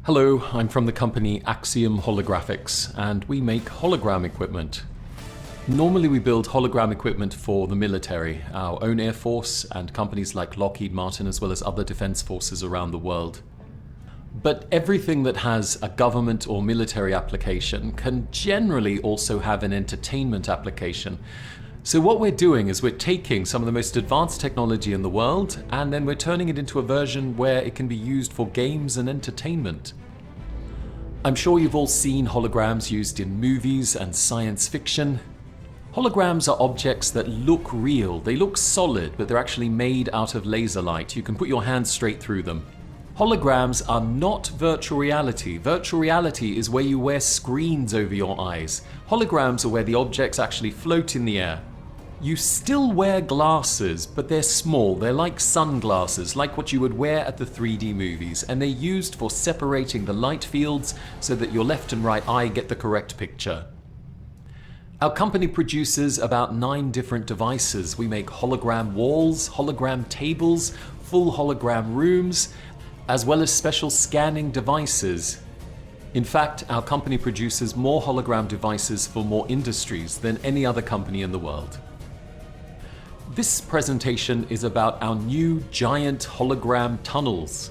Hello, I'm from the company Axiom Holographics, and we make hologram equipment. Normally we build hologram equipment for the military, our own Air Force and companies like Lockheed Martin, as well as other defense forces around the world. But everything that has a government or military application can generally also have an entertainment application. So what we're doing is we're taking some of the most advanced technology in the world and then we're turning it into a version where it can be used for games and entertainment. I'm sure you've all seen holograms used in movies and science fiction. Holograms are objects that look real. They look solid, but they're actually made out of laser light. You can put your hand straight through them. Holograms are not virtual reality. Virtual reality is where you wear screens over your eyes. Holograms are where the objects actually float in the air. You still wear glasses, but they're small. They're like sunglasses, like what you would wear at the 3D movies, and they're used for separating the light fields so that your left and right eye get the correct picture. Our company produces about 9 different devices. We make hologram walls, hologram tables, full hologram rooms, as well as special scanning devices. In fact, our company produces more hologram devices for more industries than any other company in the world. This presentation is about our new giant hologram tunnels.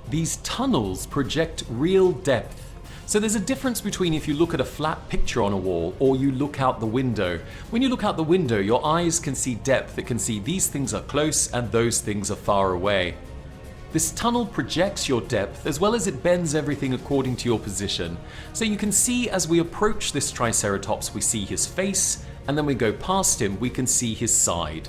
These tunnels project real depth. So there's a difference between if you look at a flat picture on a wall or you look out the window. When you look out the window, your eyes can see depth. It can see these things are close and those things are far away. This tunnel projects your depth as well as it bends everything according to your position. So you can see as we approach this Triceratops, we see his face, and then we go past him, we can see his side.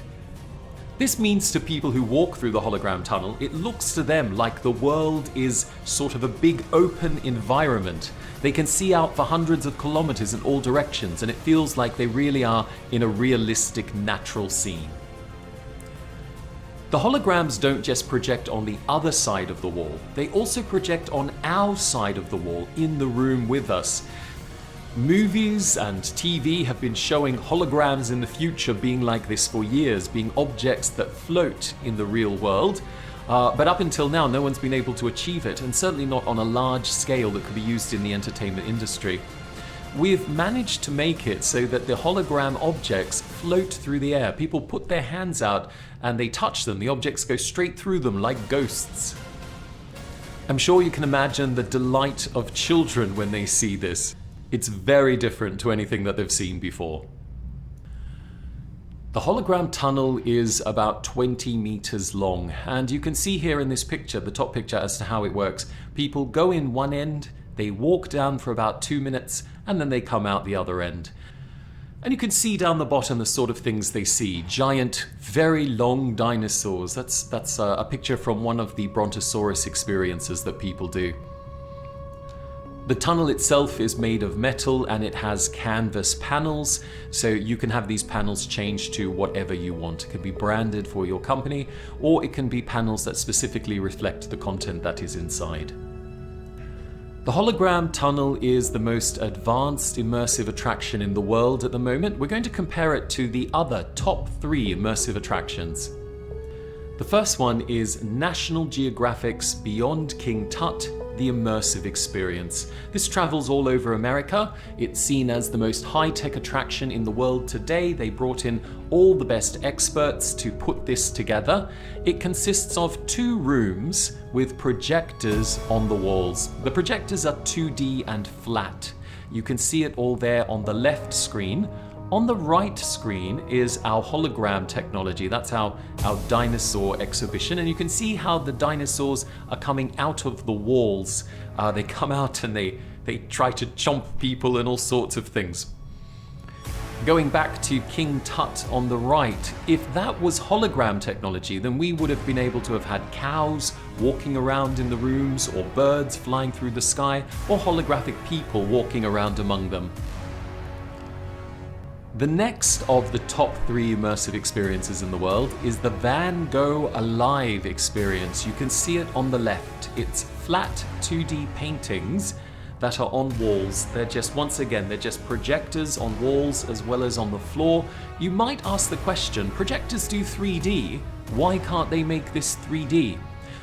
This means to people who walk through the hologram tunnel, it looks to them like the world is sort of a big open environment. They can see out for hundreds of kilometers in all directions, and it feels like they really are in a realistic, natural scene. The holograms don't just project on the other side of the wall, they also project on our side of the wall in the room with us. Movies and TV have been showing holograms in the future being like this for years, being objects that float in the real world. But up until now, no one's been able to achieve it, and certainly not on a large scale that could be used in the entertainment industry. We've managed to make it so that the hologram objects float through the air. People put their hands out and they touch them. The objects go straight through them like ghosts. I'm sure you can imagine the delight of children when they see this. It's very different to anything that they've seen before. The hologram tunnel is about 20 meters long, and you can see here in this picture, the top picture, as to how it works. People go in one end, they walk down for about 2 minutes, and then they come out the other end. And you can see down the bottom the sort of things they see. Giant, very long dinosaurs. That's a picture from one of the Brontosaurus experiences that people do. The tunnel itself is made of metal and it has canvas panels, so you can have these panels changed to whatever you want. It can be branded for your company, or it can be panels that specifically reflect the content that is inside. The hologram tunnel is the most advanced immersive attraction in the world at the moment. We're going to compare it to the other top 3 immersive attractions. The first one is National Geographic's Beyond King Tut, the immersive experience. This travels all over America. It's seen as the most high-tech attraction in the world today. They brought in all the best experts to put this together. It consists of 2 rooms with projectors on the walls. The projectors are 2D and flat. You can see it all there on the left screen. On the right screen is our hologram technology. That's our dinosaur exhibition, and you can see how the dinosaurs are coming out of the walls. They come out and they try to chomp people and all sorts of things. Going back to King Tut on the right, if that was hologram technology, then we would have been able to have had cows walking around in the rooms, or birds flying through the sky, or holographic people walking around among them. The next of the top 3 immersive experiences in the world is the Van Gogh Alive experience. You can see it on the left. It's flat 2D paintings that are on walls. They're just, once again, they're just projectors on walls as well as on the floor. You might ask the question, projectors do 3D, why can't they make this 3D?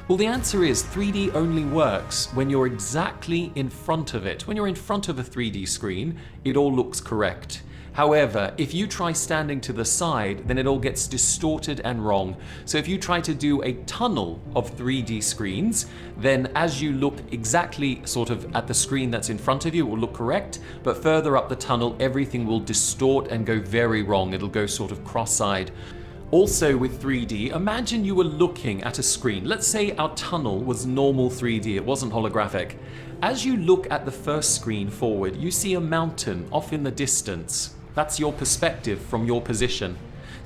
Well, the answer is 3D only works when you're exactly in front of it. When you're in front of a 3D screen, it all looks correct. However, if you try standing to the side, then it all gets distorted and wrong. So if you try to do a tunnel of 3D screens, then as you look exactly sort of at the screen that's in front of you, it will look correct, but further up the tunnel, everything will distort and go very wrong. It'll go sort of cross-eyed. Also with 3D, imagine you were looking at a screen. Let's say our tunnel was normal 3D, it wasn't holographic. As you look at the first screen forward, you see a mountain off in the distance. That's your perspective from your position.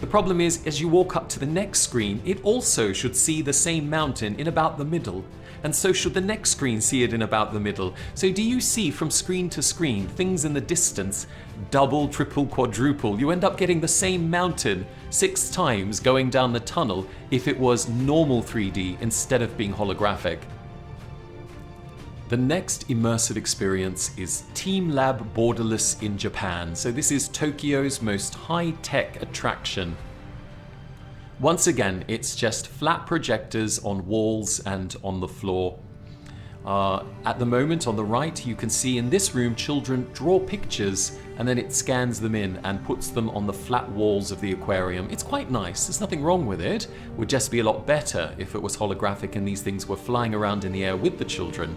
The problem is, as you walk up to the next screen, it also should see the same mountain in about the middle. And so should the next screen see it in about the middle. So do you see from screen to screen things in the distance, double, triple, quadruple? You end up getting the same mountain 6 times going down the tunnel if it was normal 3D instead of being holographic. The next immersive experience is TeamLab Borderless in Japan. So this is Tokyo's most high-tech attraction. Once again, it's just flat projectors on walls and on the floor. At the moment on the right, you can see in this room children draw pictures and then it scans them in and puts them on the flat walls of the aquarium. It's quite nice, there's nothing wrong with it. It would just be a lot better if it was holographic and these things were flying around in the air with the children.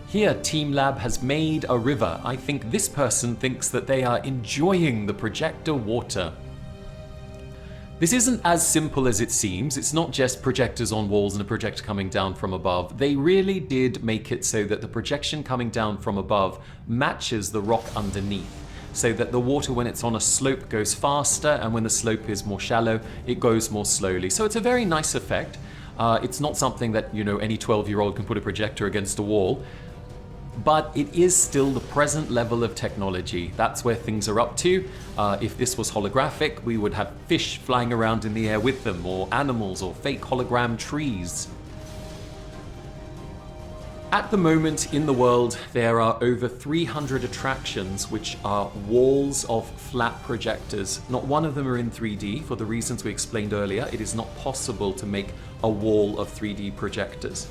Here, TeamLab has made a river. I think this person thinks that they are enjoying the projector water. This isn't as simple as it seems. It's not just projectors on walls and a projector coming down from above. They really did make it so that the projection coming down from above matches the rock underneath, so that the water when it's on a slope goes faster and when the slope is more shallow, it goes more slowly. So it's a very nice effect. It's not something that, you know, any 12-year-old can put a projector against a wall. But it is still the present level of technology. That's where things are up to. If this was holographic, we would have fish flying around in the air with them, or animals, or fake hologram trees. At the moment in the world, there are over 300 attractions which are walls of flat projectors. Not one of them are in 3D for the reasons we explained earlier. It is not possible to make a wall of 3D projectors.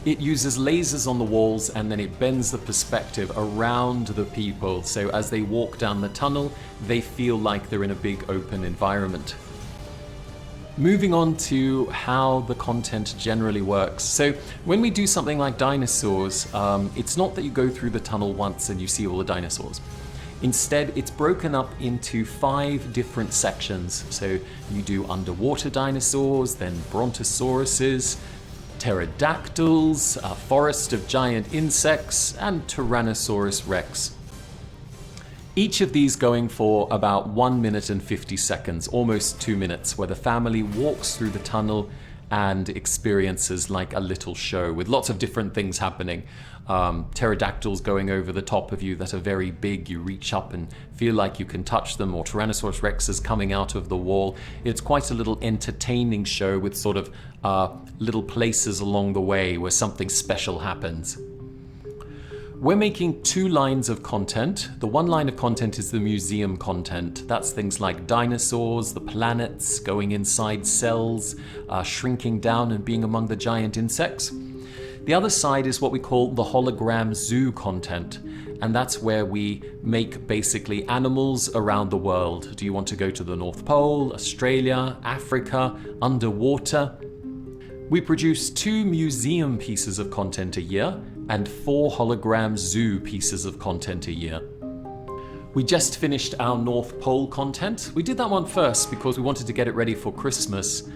It uses lasers on the walls and then it bends the perspective around the people, so as they walk down the tunnel, they feel like they're in a big open environment. Moving on to how the content generally works. So when we do something like dinosaurs, it's not that you go through the tunnel once and you see all the dinosaurs. Instead, it's broken up into 5 different sections. So you do underwater dinosaurs, then brontosauruses, pterodactyls, a forest of giant insects, and Tyrannosaurus rex. Each of these going for about 1 minute and 50 seconds, almost 2 minutes, where the family walks through the tunnel and experiences like a little show with lots of different things happening. Pterodactyls going over the top of you that are very big, you reach up and feel like you can touch them, or Tyrannosaurus rexes coming out of the wall. It's quite a little entertaining show with sort of little places along the way where something special happens. We're making 2 lines of content. The one line of content is the museum content. That's things like dinosaurs, the planets, going inside cells, shrinking down and being among the giant insects. The other side is what we call the Hologram Zoo content, and that's where we make basically animals around the world. Do you want to go to the North Pole, Australia, Africa, underwater? We produce 2 museum pieces of content a year and 4 Hologram Zoo pieces of content a year. We just finished our North Pole content. We did that one first because we wanted to get it ready for Christmas.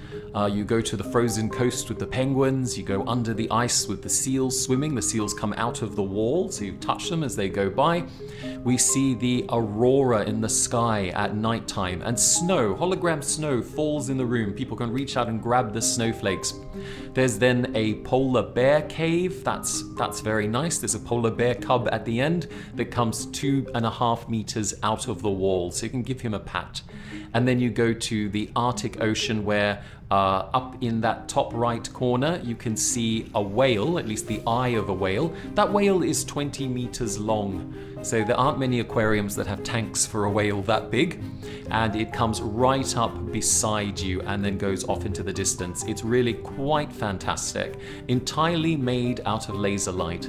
You go to the frozen coast with the penguins, you go under the ice with the seals swimming. The seals come out of the wall, so you touch them as they go by. We see the aurora in the sky at nighttime, and snow, hologram snow falls in the room. People can reach out and grab the snowflakes. There's then a polar bear cave. That's very nice. There's a polar bear cub at the end that comes 2.5 meters out of the wall, so you can give him a pat. And then you go to the Arctic Ocean where up in that top right corner you can see a whale, at least the eye of a whale. That whale is 20 meters long. So there aren't many aquariums that have tanks for a whale that big, and it comes right up beside you and then goes off into the distance. It's really quite fantastic, entirely made out of laser light.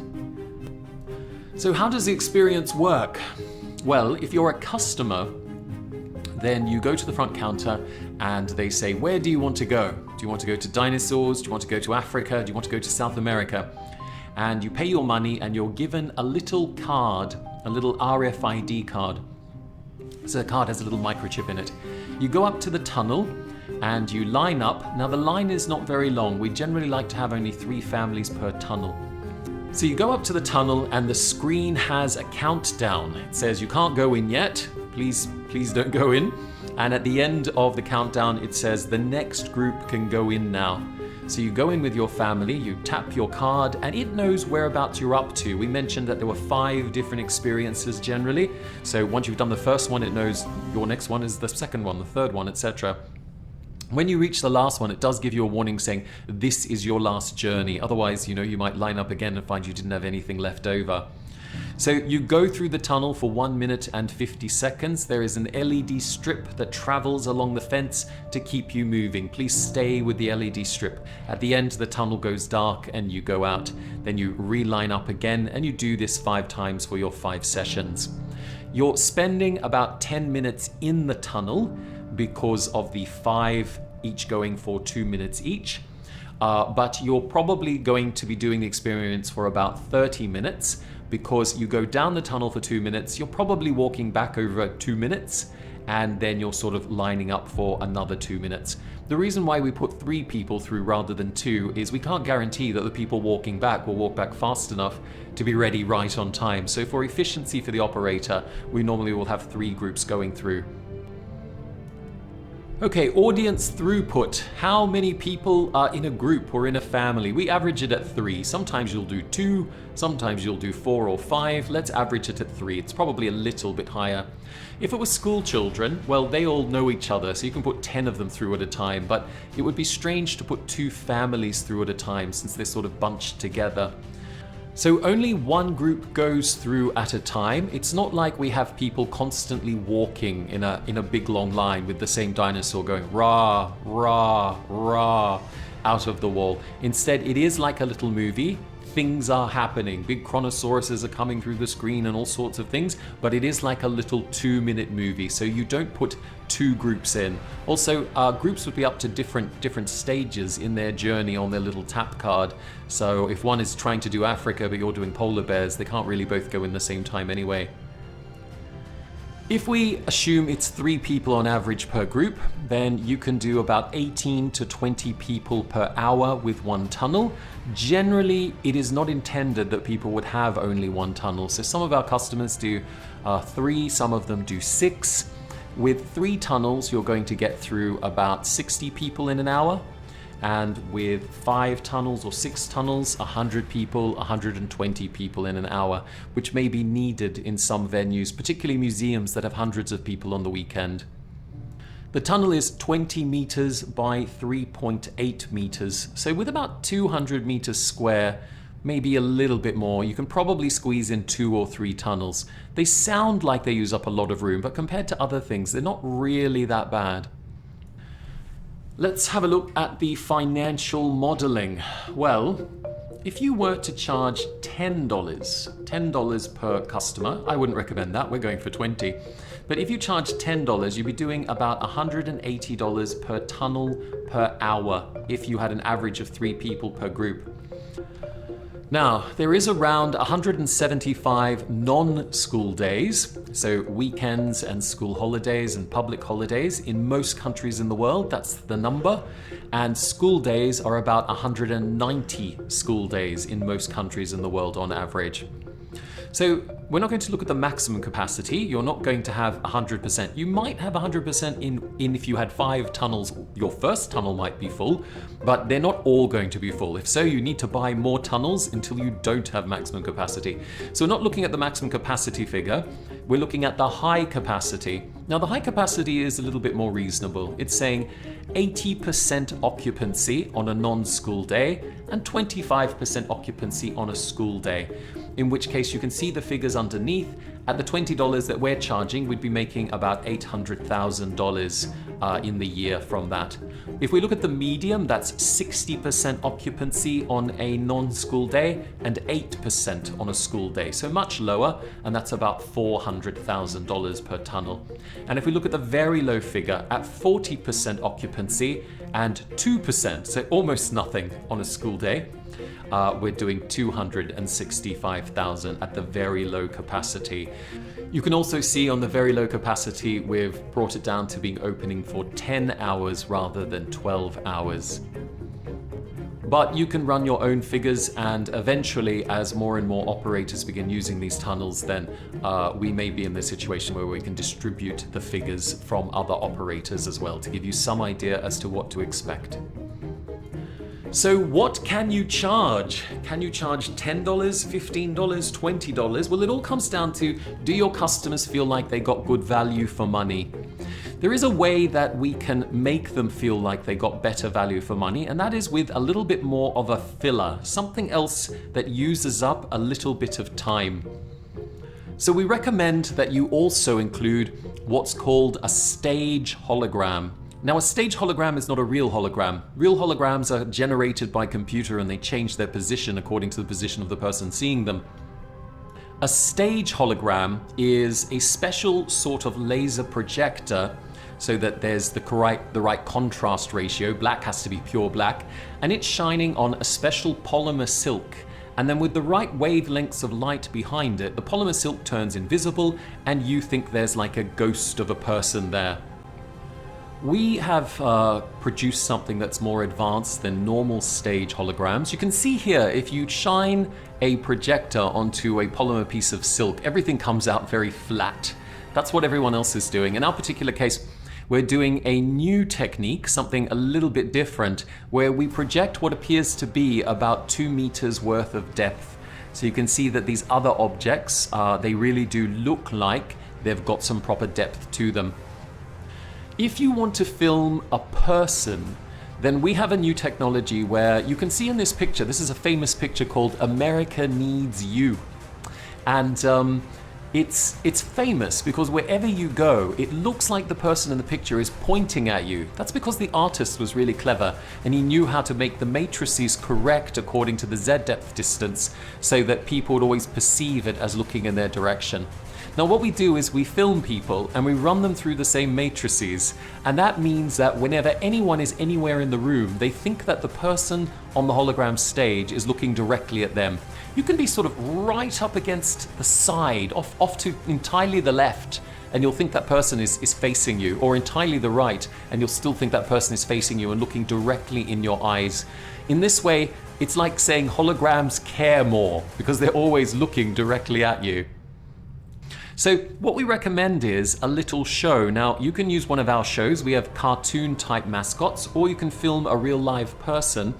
So how does the experience work? Well, if you're a customer, then you go to the front counter and they say, where do you want to go? Do you want to go to dinosaurs? Do you want to go to Africa? Do you want to go to South America? And you pay your money and you're given a little card, a little RFID card. So the card has a little microchip in it. You go up to the tunnel and you line up. Now the line is not very long. We generally like to have only 3 families per tunnel. So you go up to the tunnel and the screen has a countdown. It says you can't go in yet. Please don't go in. And at the end of the countdown, it says the next group can go in now. So you go in with your family, you tap your card, and it knows whereabouts you're up to. We mentioned that there were 5 different experiences generally. So once you've done the first one, it knows your next one is the second one, the third one, etc. When you reach the last one, it does give you a warning saying, this is your last journey. Otherwise, you might line up again and find you didn't have anything left over. So you go through the tunnel for 1 minute and 50 seconds. There is an LED strip that travels along the fence to keep you moving. Please stay with the LED strip. At the end, the tunnel goes dark and you go out. Then you re-line up again and you do this 5 times for your 5 sessions. You're spending about 10 minutes in the tunnel because of the 5 each going for 2 minutes each. But you're probably going to be doing the experience for about 30 minutes because you go down the tunnel for 2 minutes, you're probably walking back over 2 minutes, and then you're sort of lining up for another 2 minutes. The reason why we put 3 people through rather than 2 is we can't guarantee that the people walking back will walk back fast enough to be ready right on time. So for efficiency for the operator, we normally will have 3 groups going through. Okay, audience throughput. How many people are in a group or in a family? We average it at 3. Sometimes you'll do 2, sometimes you'll do 4 or 5. Let's average it at 3. It's probably a little bit higher. If it was school children, well, they all know each other, so you can put 10 of them through at a time, but it would be strange to put 2 families through at a time since they're sort of bunched together. So only 1 group goes through at a time. It's not like we have people constantly walking in a big long line with the same dinosaur going rah, rah, rah out of the wall. Instead, it is like a little movie. Things are happening. Big chronosauruses are coming through the screen and all sorts of things, but it is like a little 2-minute movie, so you don't put 2 groups in. Also, groups would be up to different stages in their journey on their little tap card. So if one is trying to do Africa but you're doing polar bears, they can't really both go in the same time anyway. If we assume it's 3 people on average per group, then you can do about 18 to 20 people per hour with 1 tunnel. Generally, it is not intended that people would have only 1 tunnel. So some of our customers do 3, some of them do 6. With 3 tunnels, you're going to get through about 60 people in an hour. And with 5 tunnels or 6 tunnels, 100 people, 120 people in an hour, which may be needed in some venues, particularly museums that have hundreds of people on the weekend. The tunnel is 20 meters by 3.8 meters, so with about 200 meters square, maybe a little bit more, you can probably squeeze in 2 or 3 tunnels. They sound like they use up a lot of room, but compared to other things, they're not really that bad. Let's have a look at the financial modeling. Well, if you were to charge $10 per customer, I wouldn't recommend that, we're going for 20. But if you charge $10, you'd be doing about $180 per tunnel per hour if you had an average of 3 people per group. Now, there is around 175 non-school days, so weekends and school holidays and public holidays in most countries in the world, that's the number. And school days are about 190 school days in most countries in the world on average. So we're not going to look at the maximum capacity. You're not going to have 100%. You might have 100% in if you had 5 tunnels. Your first tunnel might be full, but they're not all going to be full. If so, you need to buy more tunnels until you don't have maximum capacity. So we're not looking at the maximum capacity figure. We're looking at the high capacity. Now the high capacity is a little bit more reasonable. It's saying 80% occupancy on a non-school day and 25% occupancy on a school day. In which case you can see the figures underneath. At the $20 that we're charging, we'd be making about $800,000 in the year from that. If we look at the medium, that's 60% occupancy on a non-school day and 8% on a school day. So much lower, and that's about $400,000 per tunnel. And if we look at the very low figure, at 40% occupancy and 2%, so almost nothing on a school day, we're doing $265,000 at the very low capacity. You can also see on the very low capacity, we've brought it down to being opening for 10 hours rather than 12 hours. But you can run your own figures, and eventually, as more and more operators begin using these tunnels, then we may be in the situation where we can distribute the figures from other operators as well to give you some idea as to what to expect. So what can you charge? Can you charge $10, $15, $20? Well, it all comes down to, do your customers feel like they got good value for money? There is a way that we can make them feel like they got better value for money, and that is with a little bit more of a filler, something else that uses up a little bit of time. So we recommend that you also include what's called a stage hologram. Now, a stage hologram is not a real hologram. Real holograms are generated by computer and they change their position according to the position of the person seeing them. A stage hologram is a special sort of laser projector so that there's the right contrast ratio. Black has to be pure black, and it's shining on a special polymer silk. And then with the right wavelengths of light behind it, the polymer silk turns invisible and you think there's like a ghost of a person there. We have produced something that's more advanced than normal stage holograms. You can see here, if you shine a projector onto a polymer piece of silk, everything comes out very flat. That's what everyone else is doing. In our particular case, we're doing a new technique, something a little bit different, where we project what appears to be about 2 meters worth of depth. So you can see that these other objects, they really do look like they've got some proper depth to them. If you want to film a person, then we have a new technology where you can see in this picture, this is a famous picture called America Needs You. And it's famous because wherever you go, it looks like the person in the picture is pointing at you. That's because the artist was really clever and he knew how to make the matrices correct according to the Z depth distance so that people would always perceive it as looking in their direction. Now what we do is we film people and we run them through the same matrices, and that means that whenever anyone is anywhere in the room, they think that the person on the hologram stage is looking directly at them. You can be sort of right up against the side, off to entirely the left, and you'll think that person is facing you, or entirely the right, and you'll still think that person is facing you and looking directly in your eyes. In this way, it's like saying holograms care more because they're always looking directly at you. So what we recommend is a little show. Now you can use one of our shows. We have cartoon type mascots, or you can film a real live person.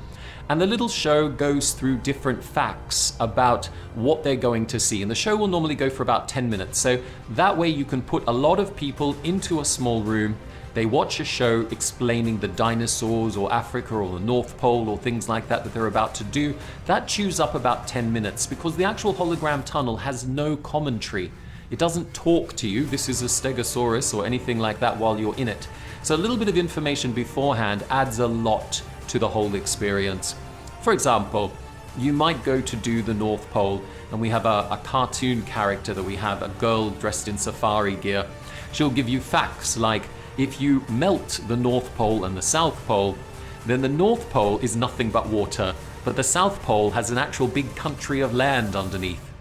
And the little show goes through different facts about what they're going to see. And the show will normally go for about 10 minutes. So that way you can put a lot of people into a small room. They watch a show explaining the dinosaurs or Africa or the North Pole or things like that they're about to do. That chews up about 10 minutes because the actual hologram tunnel has no commentary. It doesn't talk to you. This is a stegosaurus or anything like that while you're in it. So a little bit of information beforehand adds a lot to the whole experience. For example, you might go to do the North Pole and we have a cartoon character that we have, a girl dressed in safari gear. She'll give you facts like, if you melt the North Pole and the South Pole, then the North Pole is nothing but water, but the South Pole has an actual big country of land underneath.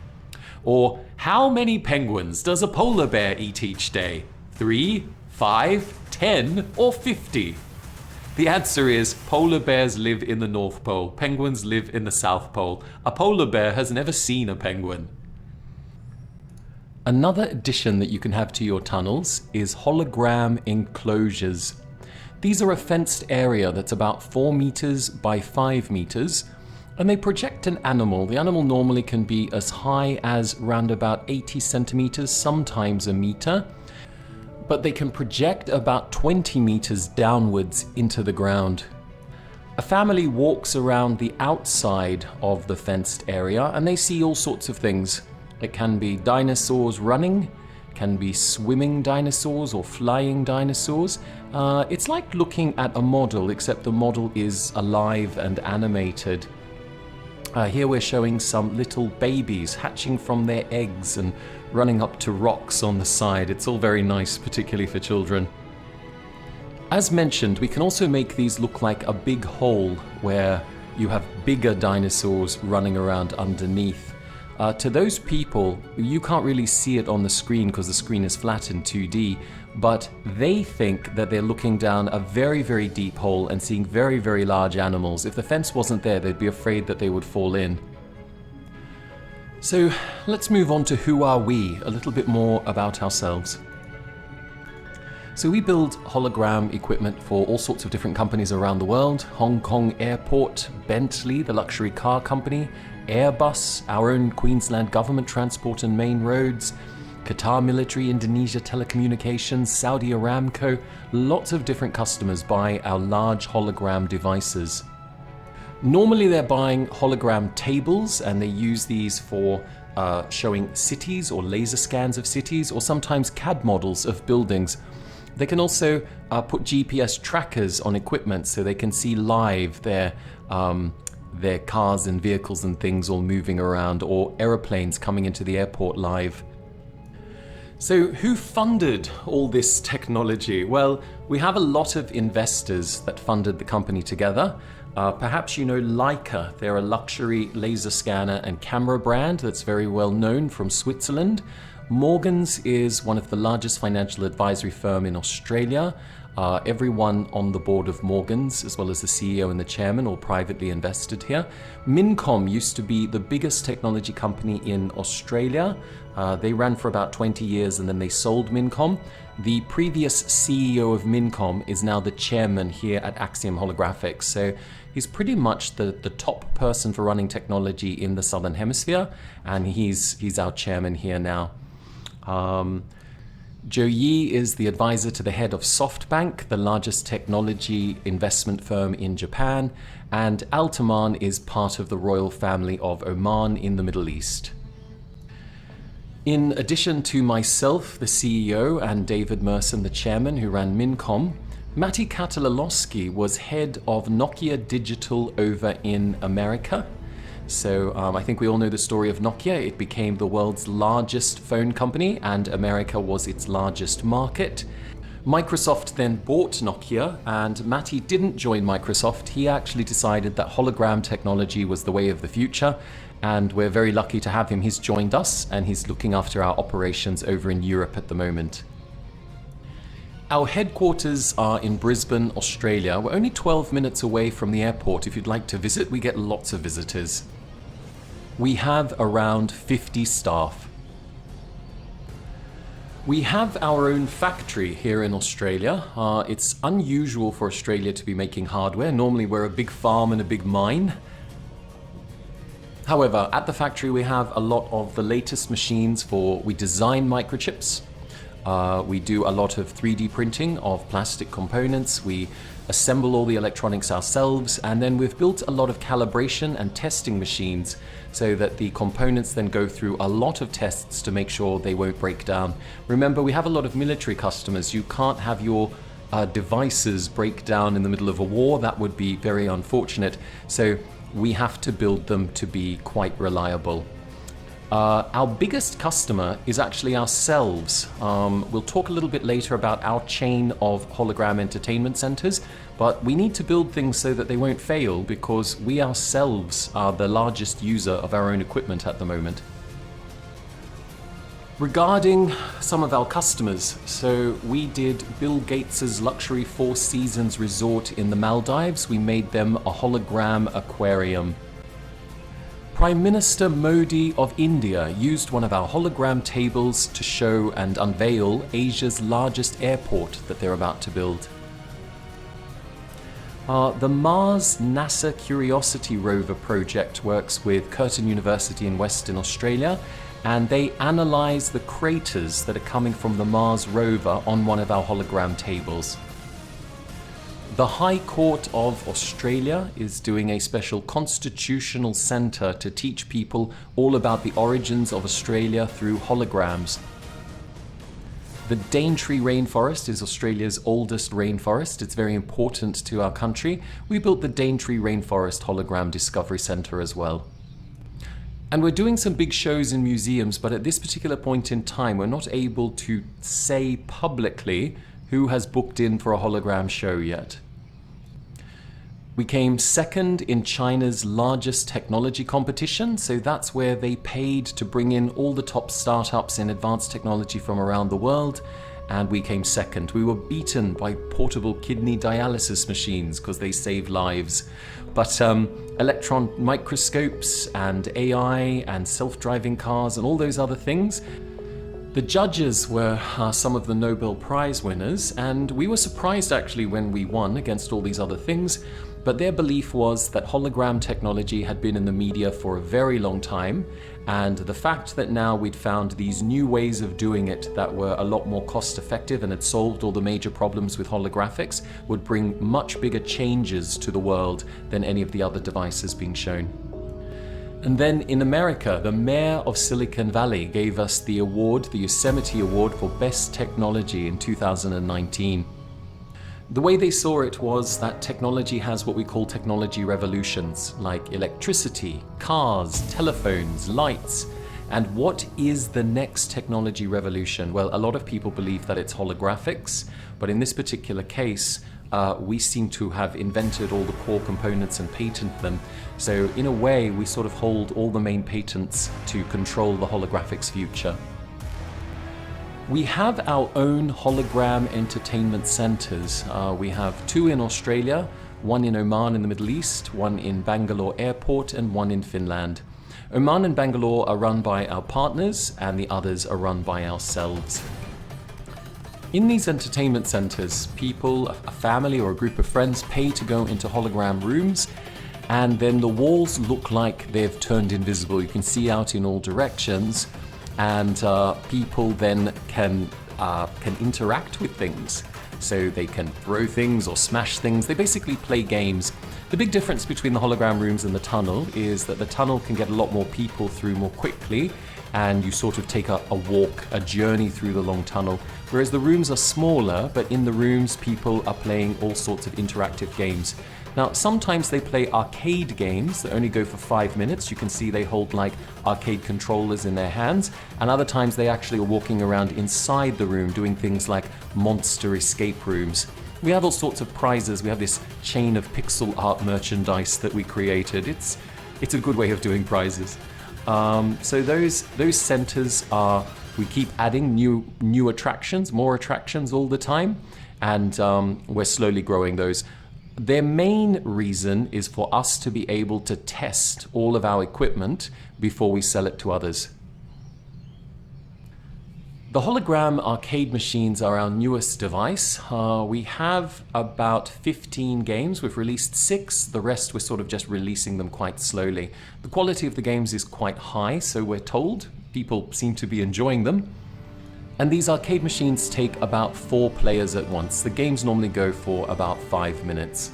Or, how many penguins does a polar bear eat each day? 3, 5, 10, or 50? The answer is polar bears live in the North Pole, penguins live in the South Pole. A polar bear has never seen a penguin. Another addition that you can have to your tunnels is Hologram Enclosures. These are a fenced area that's about 4 meters by 5 meters. And they project an animal. The animal normally can be as high as around about 80 centimeters, sometimes a meter, but they can project about 20 meters downwards into the ground. A family walks around the outside of the fenced area and they see all sorts of things. It can be dinosaurs running, can be swimming dinosaurs or flying dinosaurs. It's like looking at a model, except the model is alive and animated. Here we're showing some little babies hatching from their eggs and running up to rocks on the side. It's all very nice, particularly for children. As mentioned, we can also make these look like a big hole where you have bigger dinosaurs running around underneath. To those people, you can't really see it on the screen because the screen is flat in 2D, but they think that they're looking down a very, very deep hole and seeing very, very large animals. If the fence wasn't there, they'd be afraid that they would fall in. So let's move on to who are we, a little bit more about ourselves. So we build hologram equipment for all sorts of different companies around the world. Hong Kong Airport, Bentley, the luxury car company, Airbus, our own Queensland government transport and main roads, Qatar Military, Indonesia Telecommunications, Saudi Aramco. Lots of different customers buy our large hologram devices. Normally they're buying hologram tables and they use these for showing cities or laser scans of cities, or sometimes CAD models of buildings. They can also put GPS trackers on equipment so they can see live their cars and vehicles and things all moving around, or aeroplanes coming into the airport live. So who funded all this technology? Well, we have a lot of investors that funded the company together. Perhaps you know Leica. They're a luxury laser scanner and camera brand that's very well known from Switzerland. Morgans is one of the largest financial advisory firm in Australia. Everyone on the board of Morgans, as well as the CEO and the chairman, all privately invested here. Mincom used to be the biggest technology company in Australia. They ran for about 20 years and then they sold Mincom. The previous CEO of Mincom is now the chairman here at Axiom Holographics. So he's pretty much the top person for running technology in the Southern Hemisphere, and he's our chairman here now. Joe Yi is the advisor to the head of SoftBank, the largest technology investment firm in Japan, and Altaman is part of the royal family of Oman in the Middle East. In addition to myself, the CEO, and David Merson, the chairman, who ran Mincom, Matti Katalalowski was head of Nokia Digital over in America. So I think we all know the story of Nokia. It became the world's largest phone company and America was its largest market. Microsoft then bought Nokia, and Matti didn't join Microsoft. He actually decided that hologram technology was the way of the future, and we're very lucky to have him. He's joined us and he's looking after our operations over in Europe at the moment. Our headquarters are in Brisbane, Australia. We're only 12 minutes away from the airport. If you'd like to visit, we get lots of visitors. We have around 50 staff. We have our own factory here in Australia. It's unusual for Australia to be making hardware. Normally we're a big farm and a big mine. However, at the factory we have a lot of the latest machines we design microchips. We do a lot of 3D printing of plastic components. We assemble all the electronics ourselves, and then we've built a lot of calibration and testing machines so that the components then go through a lot of tests to make sure they won't break down. Remember, we have a lot of military customers. You can't have your devices break down in the middle of a war. That would be very unfortunate. So we have to build them to be quite reliable. Our biggest customer is actually ourselves. We'll talk a little bit later about our chain of hologram entertainment centers, but we need to build things so that they won't fail because we ourselves are the largest user of our own equipment at the moment. Regarding some of our customers, so we did Bill Gates's luxury Four Seasons resort in the Maldives. We made them a hologram aquarium. Prime Minister Modi of India used one of our hologram tables to show and unveil Asia's largest airport that they're about to build. The Mars NASA Curiosity Rover project works with Curtin University in Western Australia, and they analyze the craters that are coming from the Mars rover on one of our hologram tables. The The High Court of Australia is doing a special constitutional centre to teach people all about the origins of Australia through holograms. The Daintree rainforest is Australia's oldest rainforest. It's very important to our country. We built the Daintree Rainforest Hologram Discovery Centre as well. And we're doing some big shows in museums, but at this particular point in time, we're not able to say publicly who has booked in for a hologram show yet. We came second in China's largest technology competition, so that's where they paid to bring in all the top startups in advanced technology from around the world, and we came second. We were beaten by portable kidney dialysis machines because they save lives. But electron microscopes and AI and self-driving cars and all those other things, the judges were some of the Nobel Prize winners, and we were surprised actually when we won against all these other things. But their belief was that hologram technology had been in the media for a very long time, and the fact that now we'd found these new ways of doing it that were a lot more cost effective and had solved all the major problems with holographics would bring much bigger changes to the world than any of the other devices being shown. And then in America, the mayor of Silicon Valley gave us the award, the Yosemite Award for Best Technology in 2019. The way they saw it was that technology has what we call technology revolutions, like electricity, cars, telephones, lights. And what is the next technology revolution? Well, a lot of people believe that it's holographics, but in this particular case, we seem to have invented all the core components and patented them. So in a way, we sort of hold all the main patents to control the holographics future. We have our own hologram entertainment centers. We have 2 in Australia, 1 in Oman in the Middle East, 1 in Bangalore Airport, and 1 in Finland. Oman and Bangalore are run by our partners, and the others are run by ourselves. In these entertainment centers, people, a family or a group of friends pay to go into hologram rooms, and then the walls look like they've turned invisible. You can see out in all directions, and people then can interact with things. So they can throw things or smash things. They basically play games. The big difference between the hologram rooms and the tunnel is that the tunnel can get a lot more people through more quickly, and you sort of take a walk, a journey through the long tunnel. Whereas the rooms are smaller, but in the rooms people are playing all sorts of interactive games. Now, sometimes they play arcade games that only go for 5 minutes. You can see they hold like arcade controllers in their hands, and other times they actually are walking around inside the room doing things like monster escape rooms. We have all sorts of prizes. We have this chain of pixel art merchandise that we created. It's a good way of doing prizes. So those centers are, we keep adding new attractions, more attractions all the time, and we're slowly growing those. Their main reason is for us to be able to test all of our equipment before we sell it to others. The hologram arcade machines are our newest device. We have about 15 games. We've released 6. The rest we're sort of just releasing them quite slowly. The quality of the games is quite high, so we're told. People seem to be enjoying them. And these arcade machines take about 4 players at once. The games normally go for about 5 minutes.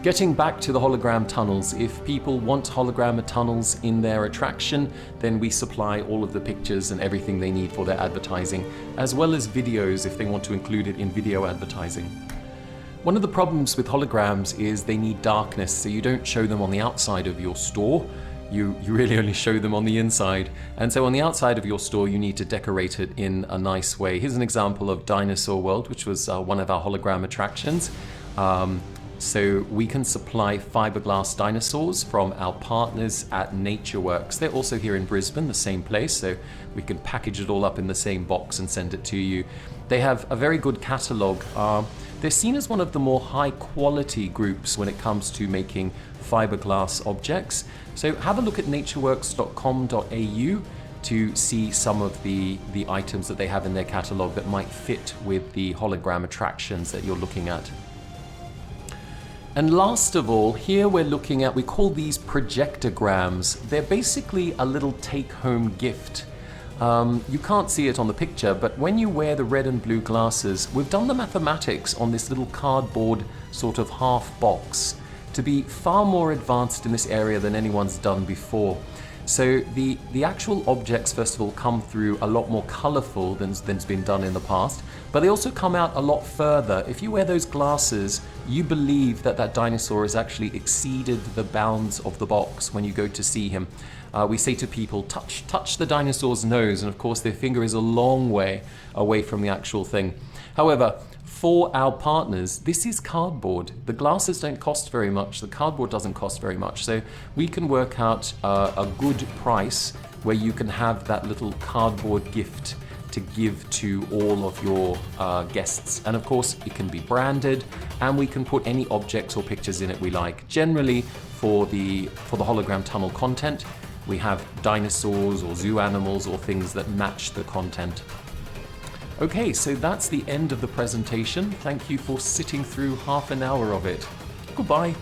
Getting back to the hologram tunnels, if people want hologram tunnels in their attraction, then we supply all of the pictures and everything they need for their advertising, as well as videos if they want to include it in video advertising. One of the problems with holograms is they need darkness, so you don't show them on the outside of your store. You really only show them on the inside. And so on the outside of your store, you need to decorate it in a nice way. Here's an example of Dinosaur World, which was one of our hologram attractions. So we can supply fiberglass dinosaurs from our partners at NatureWorks. They're also here in Brisbane, the same place, so we can package it all up in the same box and send it to you. They have a very good catalogue. They're seen as one of the more high quality groups when it comes to making fiberglass objects. So have a look at natureworks.com.au to see some of the items that they have in their catalogue that might fit with the hologram attractions that you're looking at. And last of all, here we're looking at, we call these projectograms. They're basically a little take-home gift. You can't see it on the picture, but when you wear the red and blue glasses, we've done the mathematics on this little cardboard sort of half box to be far more advanced in this area than anyone's done before. So the actual objects, first of all, come through a lot more colorful than's been done in the past, but they also come out a lot further. If you wear those glasses, you believe that that dinosaur has actually exceeded the bounds of the box when you go to see him. We say to people, touch the dinosaur's nose, and of course their finger is a long way away from the actual thing. However, for our partners, this is cardboard. The glasses don't cost very much, the cardboard doesn't cost very much, so we can work out a good price where you can have that little cardboard gift to give to all of your guests. And of course, it can be branded, and we can put any objects or pictures in it we like. Generally, for the hologram tunnel content, we have dinosaurs or zoo animals or things that match the content. Okay, so that's the end of the presentation. Thank you for sitting through half an hour of it. Goodbye.